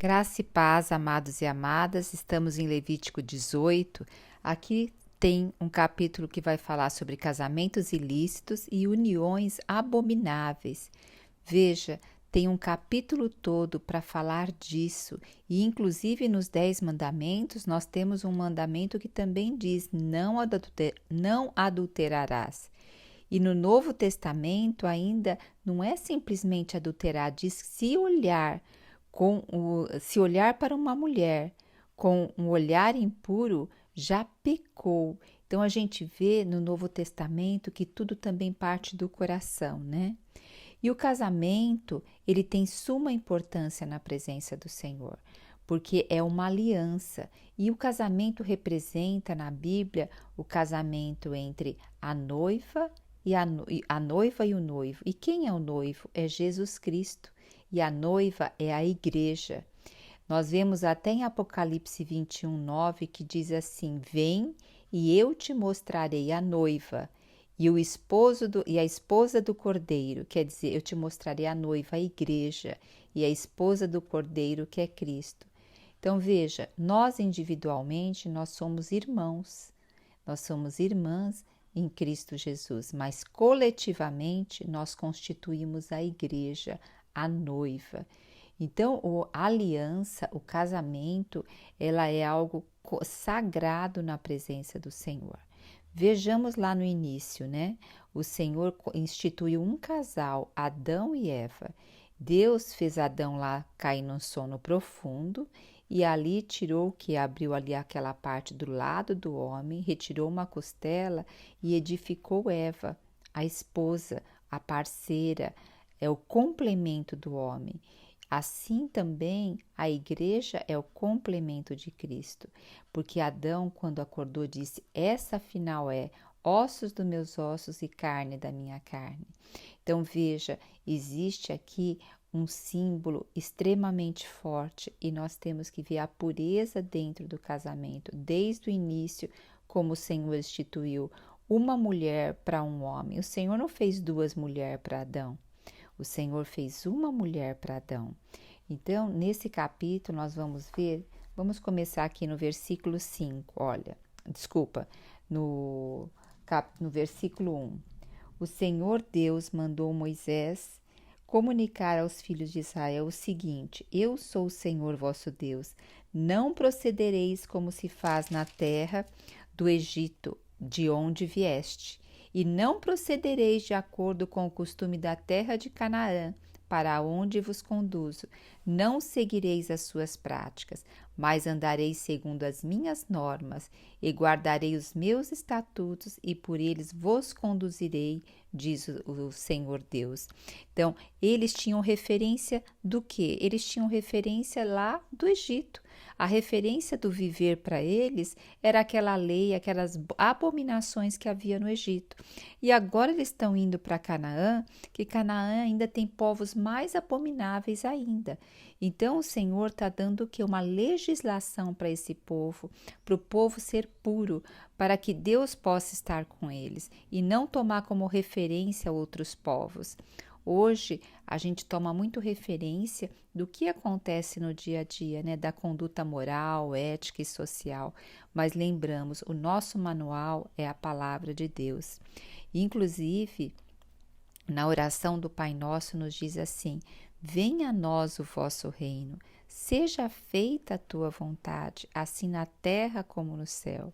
Graça e paz, amados e amadas, estamos em Levítico 18. Aqui tem um capítulo que vai falar sobre casamentos ilícitos e uniões abomináveis. Veja, tem um capítulo todo para falar disso, e inclusive nos 10 mandamentos nós temos um mandamento que também diz: não adulterarás. E no Novo Testamento ainda não é simplesmente adulterar, diz se olhar para uma mulher com um olhar impuro, já pecou. Então a gente vê no Novo Testamento que tudo também parte do coração, né? E o casamento, ele tem suma importância na presença do Senhor, porque é uma aliança. E o casamento representa na Bíblia o casamento entre a noiva a noiva e o noivo. E quem é o noivo? É Jesus Cristo. E a noiva é a igreja. Nós vemos até em Apocalipse 21:9 que diz assim: Vem e eu te mostrarei a noiva e a esposa do Cordeiro. Quer dizer, eu te mostrarei a noiva, a igreja, e a esposa do Cordeiro, que é Cristo. Então veja, nós individualmente, nós somos irmãos, nós somos irmãs em Cristo Jesus, mas coletivamente nós constituímos a igreja, a noiva. Então, a aliança, o casamento, ela é algo sagrado na presença do Senhor. Vejamos lá no início, né? O Senhor instituiu um casal, Adão e Eva. Deus fez Adão lá cair num sono profundo e ali abriu ali aquela parte do lado do homem, retirou uma costela e edificou Eva, a esposa, a parceira, é o complemento do homem. Assim também a igreja é o complemento de Cristo, porque Adão, quando acordou, disse: Essa afinal é ossos dos meus ossos e carne da minha carne. Então veja, existe aqui um símbolo extremamente forte e nós temos que ver a pureza dentro do casamento, desde o início, como o Senhor instituiu uma mulher para um homem. O Senhor não fez duas mulheres para Adão. O Senhor fez uma mulher para Adão. Então, nesse capítulo, nós vamos começar aqui no versículo 5, no versículo 1. O Senhor Deus mandou Moisés comunicar aos filhos de Israel o seguinte: Eu sou o Senhor vosso Deus. Não procedereis como se faz na terra do Egito, de onde vieste, e não procedereis de acordo com o costume da terra de Canaã, para onde vos conduzo. Não seguireis as suas práticas, mas andareis segundo as minhas normas, e guardarei os meus estatutos, e por eles vos conduzirei, diz o Senhor Deus. Então, eles tinham referência do quê? Eles tinham referência lá do Egito. A referência do viver para eles era aquela lei, aquelas abominações que havia no Egito. E agora eles estão indo para Canaã, que Canaã ainda tem povos mais abomináveis ainda. Então o Senhor está dando o quê? Uma legislação para esse povo, para o povo ser puro, para que Deus possa estar com eles e não tomar como referência outros povos. Hoje, a gente toma muito referência do que acontece no dia a dia, né? Da conduta moral, ética e social. Mas lembramos, o nosso manual é a palavra de Deus. Inclusive, na oração do Pai Nosso nos diz assim: Venha a nós o vosso reino, seja feita a tua vontade, assim na terra como no céu.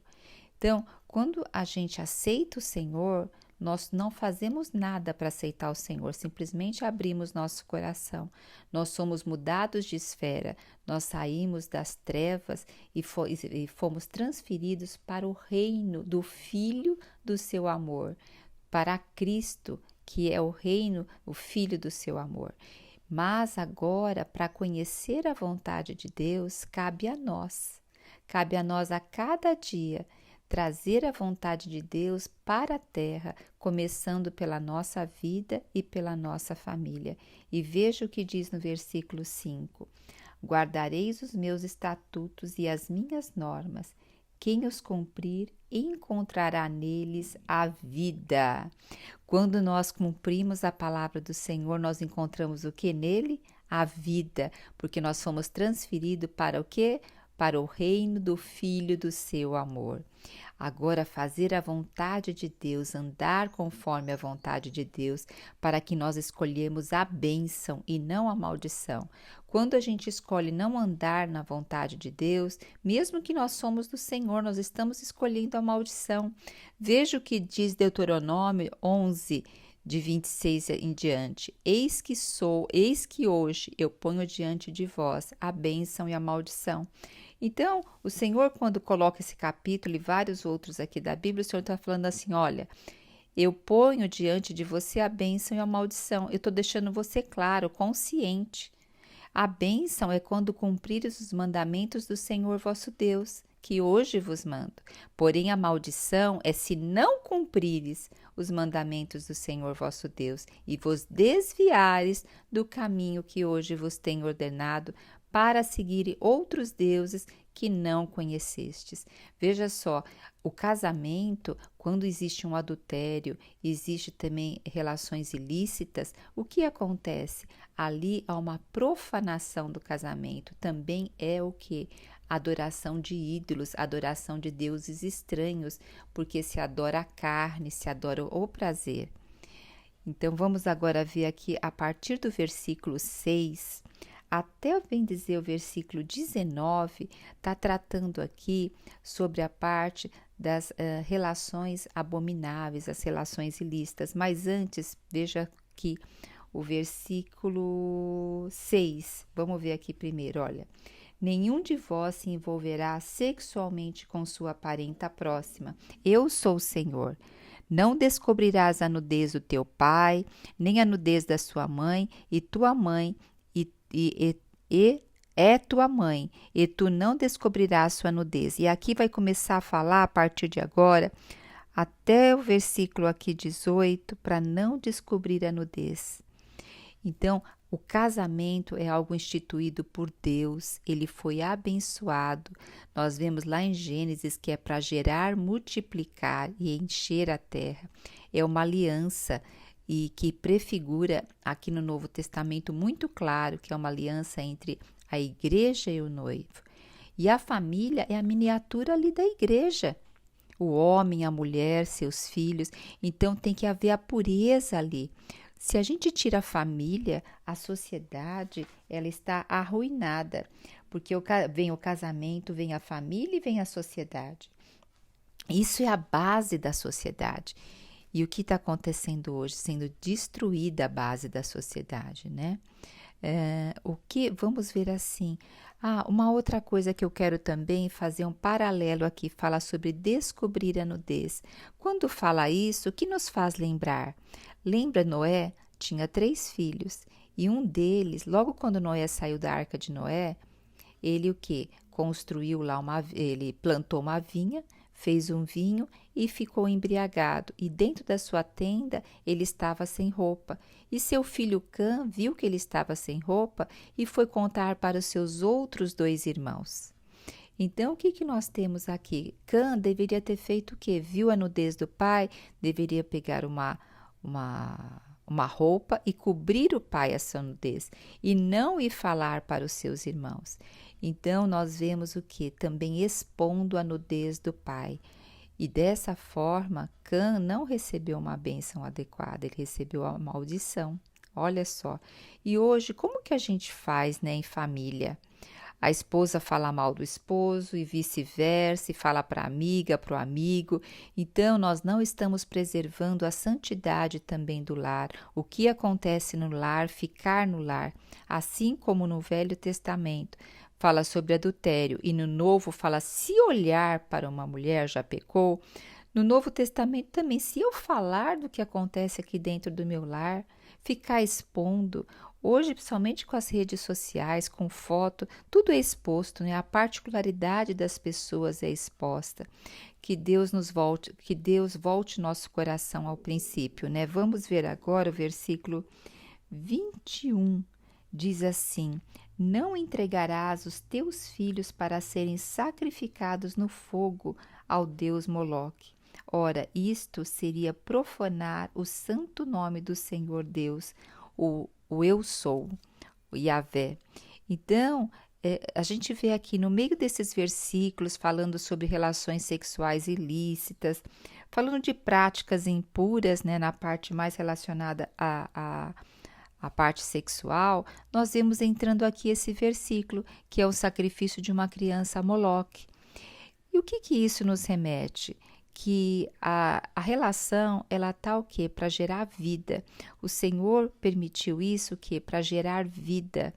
Então, quando a gente aceita o Senhor, nós não fazemos nada para aceitar o Senhor, simplesmente abrimos nosso coração. Nós somos mudados de esfera, nós saímos das trevas e fomos transferidos para o reino do Filho do seu amor, para Cristo, que é o reino, o Filho do seu amor. Mas agora, para conhecer a vontade de Deus, cabe a nós a cada dia trazer a vontade de Deus para a terra, começando pela nossa vida e pela nossa família. E veja o que diz no versículo 5: Guardareis os meus estatutos e as minhas normas. Quem os cumprir encontrará neles a vida. Quando nós cumprimos a palavra do Senhor, nós encontramos o que nele? a vida, porque nós fomos transferidos para o quê? Para o reino do Filho do seu amor. Agora, fazer a vontade de Deus, andar conforme a vontade de Deus, para que nós escolhemos a bênção e não a maldição. Quando a gente escolhe não andar na vontade de Deus, mesmo que nós somos do Senhor, nós estamos escolhendo a maldição. Veja o que diz Deuteronômio 11, de 26 em diante. Eis que hoje eu ponho diante de vós a bênção e a maldição. Então, o Senhor, quando coloca esse capítulo e vários outros aqui da Bíblia, o Senhor está falando assim, olha, eu ponho diante de você a bênção e a maldição. Eu estou deixando você claro, consciente. A bênção é quando cumprires os mandamentos do Senhor vosso Deus, que hoje vos mando. Porém, a maldição é se não cumprires os mandamentos do Senhor vosso Deus e vos desviares do caminho que hoje vos tenho ordenado para seguir outros deuses que não conhecestes. Veja só, o casamento, quando existe um adultério, existe também relações ilícitas, o que acontece? Ali há uma profanação do casamento, também é o que? Adoração de ídolos, adoração de deuses estranhos, porque se adora a carne, se adora o prazer. Então, vamos agora ver aqui, a partir do versículo 6, até bem dizer o versículo 19, está tratando aqui sobre a parte das relações abomináveis, as relações ilícitas. Mas antes, veja aqui o versículo 6. Vamos ver aqui primeiro, olha. Nenhum de vós se envolverá sexualmente com sua parenta próxima. Eu sou o Senhor. Não descobrirás a nudez do teu pai, nem a nudez da sua mãe, e tua mãe é tua mãe, e tu não descobrirás sua nudez. E aqui vai começar a falar a partir de agora, até o versículo aqui 18, para não descobrir a nudez. Então, o casamento é algo instituído por Deus, ele foi abençoado. Nós vemos lá em Gênesis que é para gerar, multiplicar e encher a terra. É uma aliança e que prefigura aqui no Novo Testamento muito claro que é uma aliança entre a igreja e o noivo. E a família é a miniatura ali da igreja. O homem, a mulher, seus filhos. Então tem que haver a pureza ali. Se a gente tira a família, a sociedade, ela está arruinada, porque vem o casamento, vem a família e vem a sociedade. Isso é a base da sociedade. E o que está acontecendo hoje? Sendo destruída a base da sociedade, né? Vamos ver assim. Uma outra coisa que eu quero também fazer um paralelo aqui, fala sobre descobrir a nudez. Quando fala isso, o que nos faz lembrar? Lembra Noé? Tinha 3 filhos e um deles, logo quando Noé saiu da arca de Noé, ele o quê? Construiu lá ele plantou uma vinha, fez um vinho e ficou embriagado. E dentro da sua tenda ele estava sem roupa. E seu filho Cã viu que ele estava sem roupa e foi contar para os seus outros 2 irmãos. Então, o que nós temos aqui? Cã deveria ter feito o quê? Viu a nudez do pai, deveria pegar uma roupa e cobrir o pai a sua nudez e não ir falar para os seus irmãos. Então, nós vemos o que? Também expondo a nudez do pai. E dessa forma, Cã não recebeu uma bênção adequada, ele recebeu a maldição. Olha só. E hoje, como que a gente faz, né, em família? A esposa fala mal do esposo e vice-versa, e fala para a amiga, para o amigo. Então, nós não estamos preservando a santidade também do lar. O que acontece no lar, ficar no lar. Assim como no Velho Testamento fala sobre adultério e no Novo fala se olhar para uma mulher já pecou. No Novo Testamento também, se eu falar do que acontece aqui dentro do meu lar, ficar expondo. Hoje, principalmente com as redes sociais, com foto, tudo é exposto, né? A particularidade das pessoas é exposta. Que Deus volte nosso coração ao princípio, né? Vamos ver agora o versículo 21. Diz assim: não entregarás os teus filhos para serem sacrificados no fogo ao Deus Moloque. Ora, isto seria profanar o santo nome do Senhor Deus, o eu sou. Yahvé. Então, a gente vê aqui no meio desses versículos falando sobre relações sexuais ilícitas, falando de práticas impuras, né, na parte mais relacionada à parte sexual, nós vemos entrando aqui esse versículo, que é o sacrifício de uma criança a Moloque. E o que isso nos remete? Que a relação, ela tá o quê? Para gerar vida. O Senhor permitiu isso, o quê? Para gerar vida.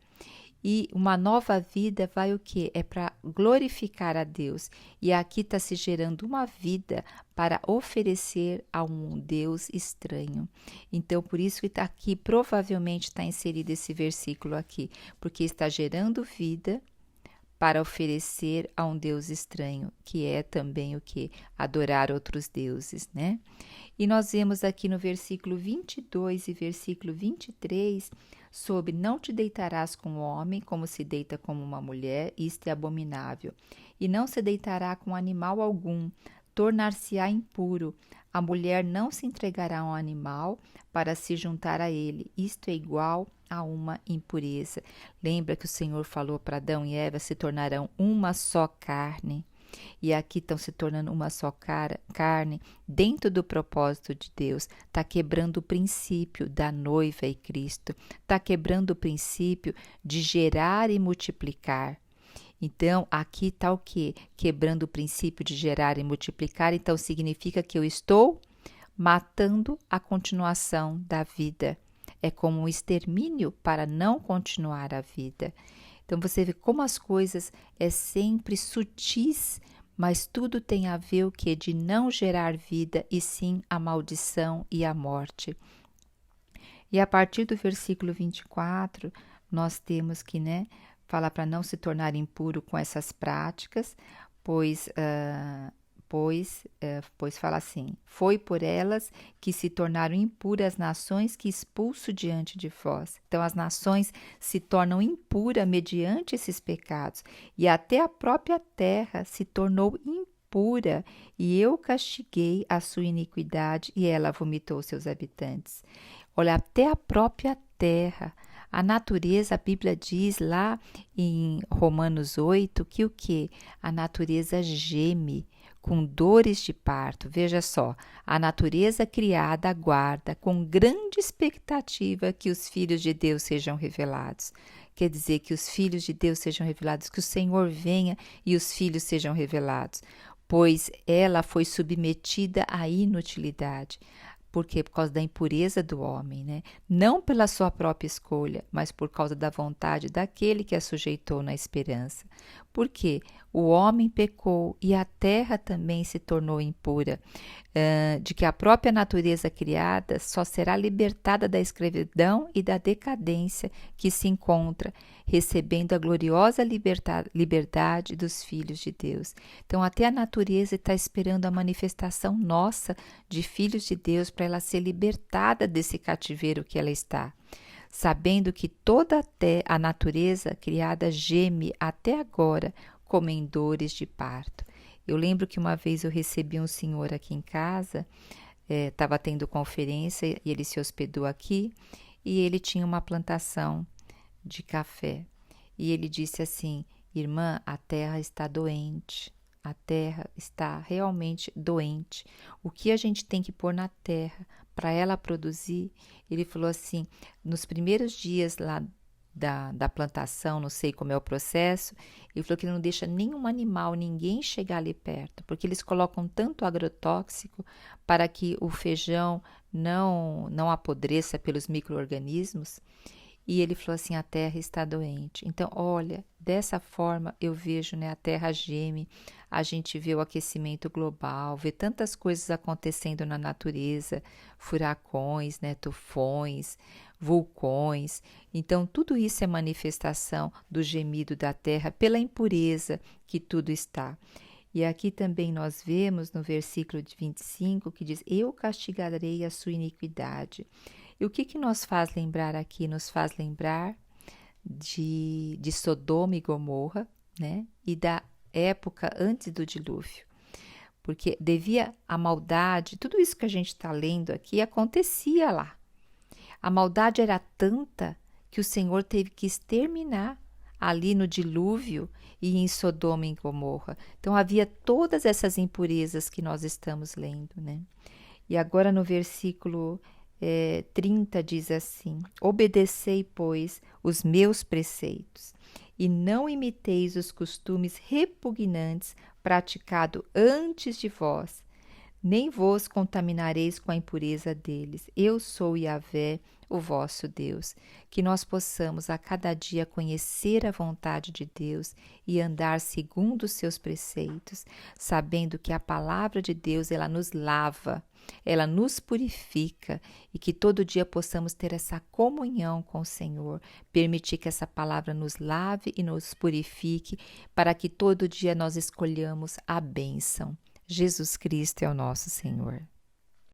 E uma nova vida vai o quê? É para glorificar a Deus. E aqui está se gerando uma vida para oferecer a um Deus estranho. Então, por isso que está aqui, provavelmente está inserido esse versículo aqui, porque está gerando vida para oferecer a um Deus estranho, que é também o que? Adorar outros deuses, né? E nós vemos aqui no versículo 22 e versículo 23 sobre não te deitarás com o homem como se deita com uma mulher, isto é abominável. E não se deitará com animal algum, tornar-se-á impuro. A mulher não se entregará a um animal para se juntar a ele, isto é igual a uma impureza. Lembra que o Senhor falou para Adão e Eva se tornarão uma só carne? E aqui estão se tornando uma só carne dentro do propósito de Deus. Está quebrando o princípio da noiva e Cristo. Está quebrando o princípio de gerar e multiplicar. Então, aqui está o quê? Quebrando o princípio de gerar e multiplicar. Então, significa que eu estou matando a continuação da vida. É como um extermínio para não continuar a vida. Então, você vê como as coisas é sempre sutis, mas tudo tem a ver o quê? De não gerar vida, e sim a maldição e a morte. E a partir do versículo 24, nós temos que, né, fala para não se tornar impuro com essas práticas, pois fala assim, foi por elas que se tornaram impuras as nações que expulso diante de vós. Então as nações se tornam impuras mediante esses pecados, e até a própria terra se tornou impura, e eu castiguei a sua iniquidade, e ela vomitou seus habitantes. Olha, até a própria terra. A natureza, a Bíblia diz lá em Romanos 8 que o quê? A natureza geme com dores de parto. Veja só, a natureza criada aguarda com grande expectativa que os filhos de Deus sejam revelados. Quer dizer, que os filhos de Deus sejam revelados, que o Senhor venha e os filhos sejam revelados, pois ela foi submetida à inutilidade. Por quê? Por causa da impureza do homem, né? Não pela sua própria escolha, mas por causa da vontade daquele que a sujeitou na esperança. Por quê? O homem pecou e a terra também se tornou impura, de que a própria natureza criada só será libertada da escravidão e da decadência que se encontra, recebendo a gloriosa liberdade dos filhos de Deus. Então, até a natureza está esperando a manifestação nossa de filhos de Deus para ela ser libertada desse cativeiro que ela está. Sabendo que toda a natureza criada geme até agora como em dores de parto. Eu lembro que uma vez eu recebi um senhor aqui em casa, estava tendo conferência e ele se hospedou aqui, e ele tinha uma plantação de café. E ele disse assim: irmã, a terra está doente, a terra está realmente doente. O que a gente tem que pôr na terra para ela produzir? Ele falou assim, nos primeiros dias lá da plantação, não sei como é o processo, ele falou que ele não deixa nenhum animal, ninguém chegar ali perto, porque eles colocam tanto agrotóxico para que o feijão não apodreça pelos micro-organismos. E ele falou assim, a terra está doente. Então, olha, dessa forma eu vejo, né, a terra geme, a gente vê o aquecimento global, vê tantas coisas acontecendo na natureza, furacões, né, tufões, vulcões. Então, tudo isso é manifestação do gemido da terra pela impureza que tudo está. E aqui também nós vemos no versículo de 25 que diz, eu castigarei a sua iniquidade. E o que nos faz lembrar aqui? Nos faz lembrar de Sodoma e Gomorra, né? E da época antes do dilúvio. Porque devia a maldade, tudo isso que a gente está lendo aqui acontecia lá. A maldade era tanta que o Senhor teve que exterminar ali no dilúvio e em Sodoma e Gomorra. Então havia todas essas impurezas que nós estamos lendo, né? E agora no versículo 30 diz assim: obedecei, pois, os meus preceitos, e não imiteis os costumes repugnantes praticados antes de vós, nem vos contaminareis com a impureza deles. Eu sou Yahvé, o vosso Deus. Que nós possamos a cada dia conhecer a vontade de Deus e andar segundo os seus preceitos, sabendo que a palavra de Deus, ela nos lava, ela nos purifica, e que todo dia possamos ter essa comunhão com o Senhor, permitir que essa palavra nos lave e nos purifique, para que todo dia nós escolhamos a bênção. Jesus Cristo é o nosso Senhor.